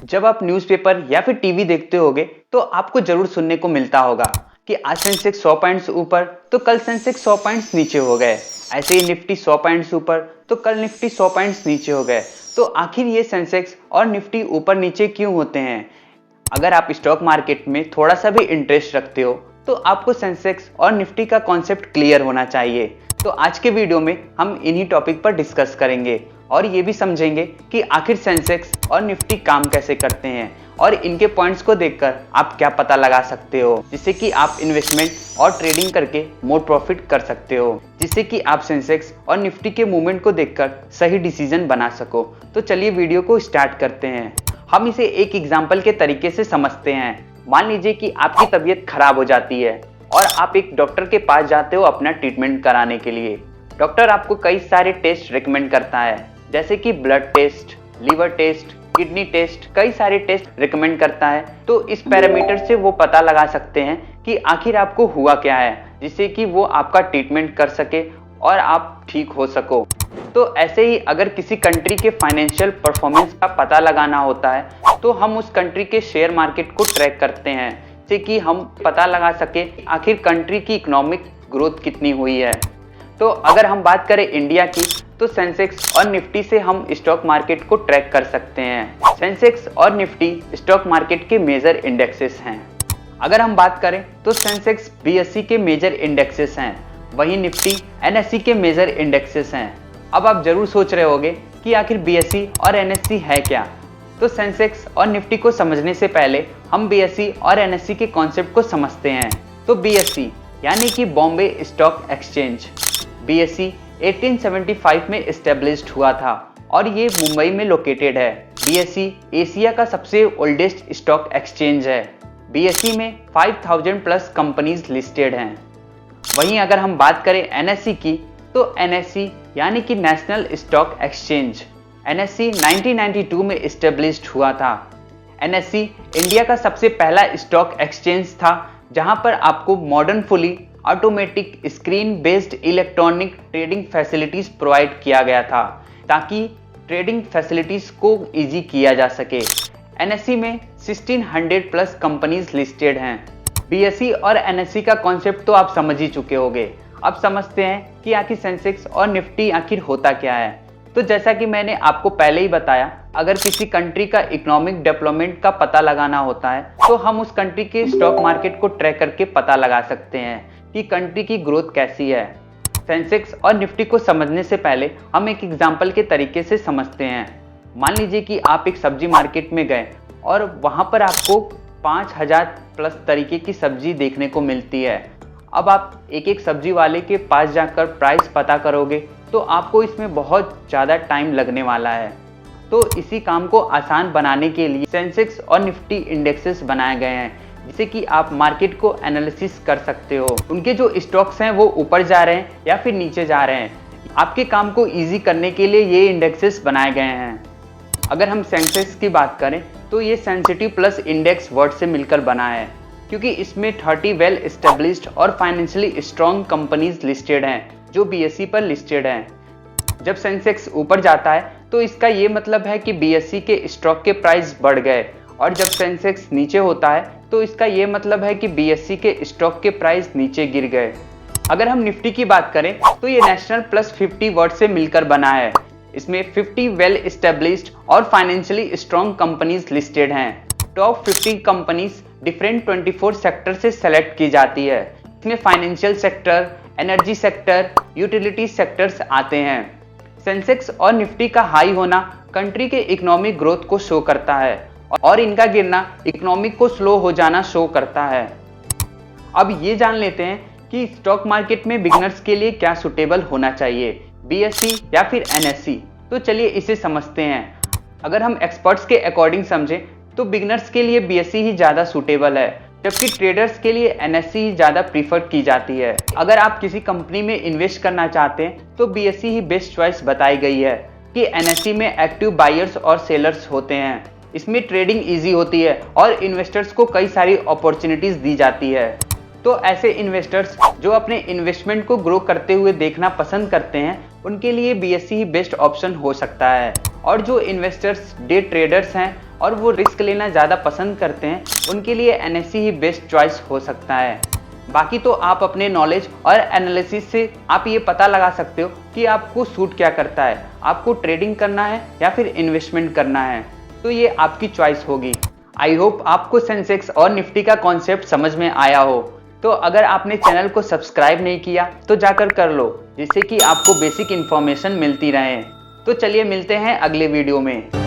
जब आप न्यूज़पेपर या फिर टीवी देखते होगे तो आपको जरूर सुनने को मिलता होगा कि आज सेंसेक्स 100 पॉइंट्स ऊपर तो कल सेंसेक्स 100 पॉइंट्स नीचे हो गए। ऐसे ही निफ्टी 100 पॉइंट्स ऊपर तो कल निफ्टी 100 पॉइंट्स नीचे हो गए। तो आखिर ये सेंसेक्स और निफ्टी ऊपर नीचे क्यों होते हैं? अगर आप स्टॉक मार्केट में थोड़ा सा भी इंटरेस्ट रखते हो तो आपको सेंसेक्स और निफ्टी का कॉन्सेप्ट क्लियर होना चाहिए। तो आज के वीडियो में हम इन्हीं टॉपिक पर डिस्कस करेंगे और ये भी समझेंगे कि आखिर सेंसेक्स और निफ्टी काम कैसे करते हैं और इनके पॉइंट्स को देखकर आप क्या पता लगा सकते हो जिससे कि आप इन्वेस्टमेंट और ट्रेडिंग करके मोर प्रॉफिट कर सकते हो, जिससे कि आप सेंसेक्स और निफ्टी के मूवमेंट को देखकर सही डिसीजन बना सको। तो चलिए वीडियो को स्टार्ट करते हैं। हम इसे एक एग्जाम्पल के तरीके से समझते हैं। मान लीजिए कि आपकी तबीयत खराब हो जाती है और आप एक डॉक्टर के पास जाते हो अपना ट्रीटमेंट कराने के लिए। डॉक्टर आपको कई सारे टेस्ट रिकमेंड करता है, जैसे कि blood test, liver test, kidney test, कई सारे टेस्ट रिकमेंड करता है। तो इस पैरामीटर से वो पता लगा सकते हैं कि आखिर आपको हुआ क्या है, जिससे कि वो आपका ट्रीटमेंट कर सके और आप ठीक हो सको। तो ऐसे ही अगर किसी कंट्री के फाइनेंशियल परफॉर्मेंस का पता लगाना होता है तो हम उस कंट्री के शेयर मार्केट को ट्रैक करते हैं, जिससे कि हम पता लगा सके आखिर कंट्री की इकोनॉमिक ग्रोथ कितनी हुई है। तो अगर हम बात करें इंडिया की तो सेंसेक्स और निफ्टी से हम स्टॉक मार्केट को ट्रैक कर सकते हैं। सेंसेक्स और निफ्टी स्टॉक मार्केट के मेजर इंडेक्सेस हैं। अगर हम बात करें तो सेंसेक्स बीएसई के मेजर इंडेक्सेस हैं, वहीं निफ्टी एनएसई के मेजर इंडेक्सेस हैं। अब आप जरूर सोच रहे होंगे कि आखिर बीएसई और एनएसई है क्या। तो सेंसेक्स और निफ्टी को समझने से पहले हम बीएसई और एनएसई के कॉन्सेप्ट को समझते हैं। तो बीएसई यानी कि बॉम्बे स्टॉक एक्सचेंज, बीएसई 1875 में एस्टेब्लिश्ड हुआ था और ये मुंबई में लोकेटेड है। बीएसई एशिया का सबसे ओल्डेस्ट स्टॉक एक्सचेंज है। बीएसई में 5000 प्लस कंपनीज लिस्टेड हैं। वहीं अगर हम बात करें एनएसई की तो एनएसई यानी कि नेशनल स्टॉक एक्सचेंज, एनएसई 1992 में एस्टेब्लिश्ड हुआ था। एनएसई इंडिया का सबसे पहला स्टॉक एक्सचेंज था जहां पर आपको modern fully automatic screen based electronic trading facilities provide किया गया था ताकि ट्रेडिंग फैसिलिटीज को इजी किया जा सके। एनएसई में 1600 प्लस कंपनीज लिस्टेड हैं। बीएसई और एनएसई का कॉन्सेप्ट तो आप समझ ही चुके होंगे। अब समझते हैं कि आखिर सेंसेक्स और निफ्टी आखिर होता क्या है। तो जैसा कि मैंने आपको पहले ही बताया, अगर किसी कंट्री का इकोनॉमिक डेवलपमेंट का पता लगाना होता है तो हम उस कंट्री के स्टॉक मार्केट को ट्रैक करके पता लगा सकते हैं कि कंट्री की ग्रोथ कैसी है। सेंसेक्स और निफ्टी को समझने से पहले हम एक एग्जांपल के तरीके से समझते हैं। मान लीजिए कि आप एक सब्जी मार्केट में गए और वहां पर आपको 5000 प्लस तरीके की सब्जी देखने को मिलती है। अब आप एक एक सब्जी वाले के पास जाकर प्राइस पता करोगे तो आपको इसमें बहुत ज़्यादा टाइम लगने वाला है। तो इसी काम को आसान बनाने के लिए सेंसेक्स और निफ्टी इंडेक्सेस बनाए गए हैं, जिससे कि आप मार्केट को एनालिसिस कर सकते हो। उनके जो स्टॉक्स हैं वो ऊपर जा रहे हैं या फिर नीचे जा रहे हैं। आपके काम को ईजी करने के लिए ये इंडेक्सेस बनाए गए हैं। अगर हम सेंसेक्स की बात करें तो ये सेंसिटिव प्लस इंडेक्स वर्ड से मिलकर बना है, क्योंकि इसमें 30 वेल एस्टेब्लिश्ड और फाइनेंशियली स्ट्रॉन्ग कंपनीज लिस्टेड हैं जो बीएसई पर लिस्टेड हैं। जब सेंसेक्स ऊपर जाता है तो इसका ये मतलब है कि बीएसई के स्टॉक के प्राइस बढ़ गए, और जब सेंसेक्स नीचे होता है तो इसका ये मतलब है कि बीएसई के स्टॉक के प्राइस नीचे गिर गए। अगर हम निफ्टी की बात करें तो ये नेशनल प्लस 50 वर्ड से मिलकर बना है। इसमें 50 वेल एस्टेब्लिश्ड और फाइनेंशियली स्ट्रॉन्ग कंपनीज लिस्टेड हैं। टॉप 50 कंपनीज डिफरेंट 24 सेक्टर से सेलेक्ट की जाती है। इसमें financial sector, energy sector, utility sectors आते हैं। सेंसेक्स और निफ्टी का हाई होना कंट्री के इकोनॉमिक ग्रोथ को शो करता है और इनका गिरना इकोनॉमिक को स्लो हो जाना शो करता है। अब ये जान लेते हैं कि स्टॉक मार्केट में बिगिनर्स के लिए क्या सुटेबल होना चाहिए, बीएसई या फिर एनएसई। तो चलिए इसे समझते हैं। अगर हम एक्सपर्ट्स के अकॉर्डिंग समझें तो बिगिनर्स के लिए बीएसई ही ज़्यादा सूटेबल है, जबकि ट्रेडर्स के लिए एनएसई ही ज़्यादा प्रीफर की जाती है। अगर आप किसी कंपनी में इन्वेस्ट करना चाहते हैं तो बीएसई ही बेस्ट चॉइस बताई गई है, कि एनएसई में एक्टिव बायर्स और सेलर्स होते हैं। इसमें ट्रेडिंग ईजी होती है और इन्वेस्टर्स को कई सारी अपॉर्चुनिटीज़ दी जाती है। तो ऐसे इन्वेस्टर्स जो अपने इन्वेस्टमेंट को ग्रो करते हुए देखना पसंद करते हैं, उनके लिए बीएसई ही बेस्ट ऑप्शन हो सकता है। और जो इन्वेस्टर्स डे ट्रेडर्स हैं और वो रिस्क लेना ज़्यादा पसंद करते हैं, उनके लिए एनएससी ही बेस्ट चॉइस हो सकता है। बाकी तो आप अपने नॉलेज और एनालिसिस से आप ये पता लगा सकते हो कि आपको सूट क्या करता है, आपको ट्रेडिंग करना है या फिर इन्वेस्टमेंट करना है, तो ये आपकी चॉइस होगी। आई होप आपको सेंसेक्स और निफ्टी का कॉन्सेप्ट समझ में आया हो। तो अगर आपने चैनल को सब्सक्राइब नहीं किया तो जाकर कर लो, जिससे कि आपको बेसिक इन्फॉर्मेशन मिलती रहे। तो चलिए मिलते हैं अगले वीडियो में।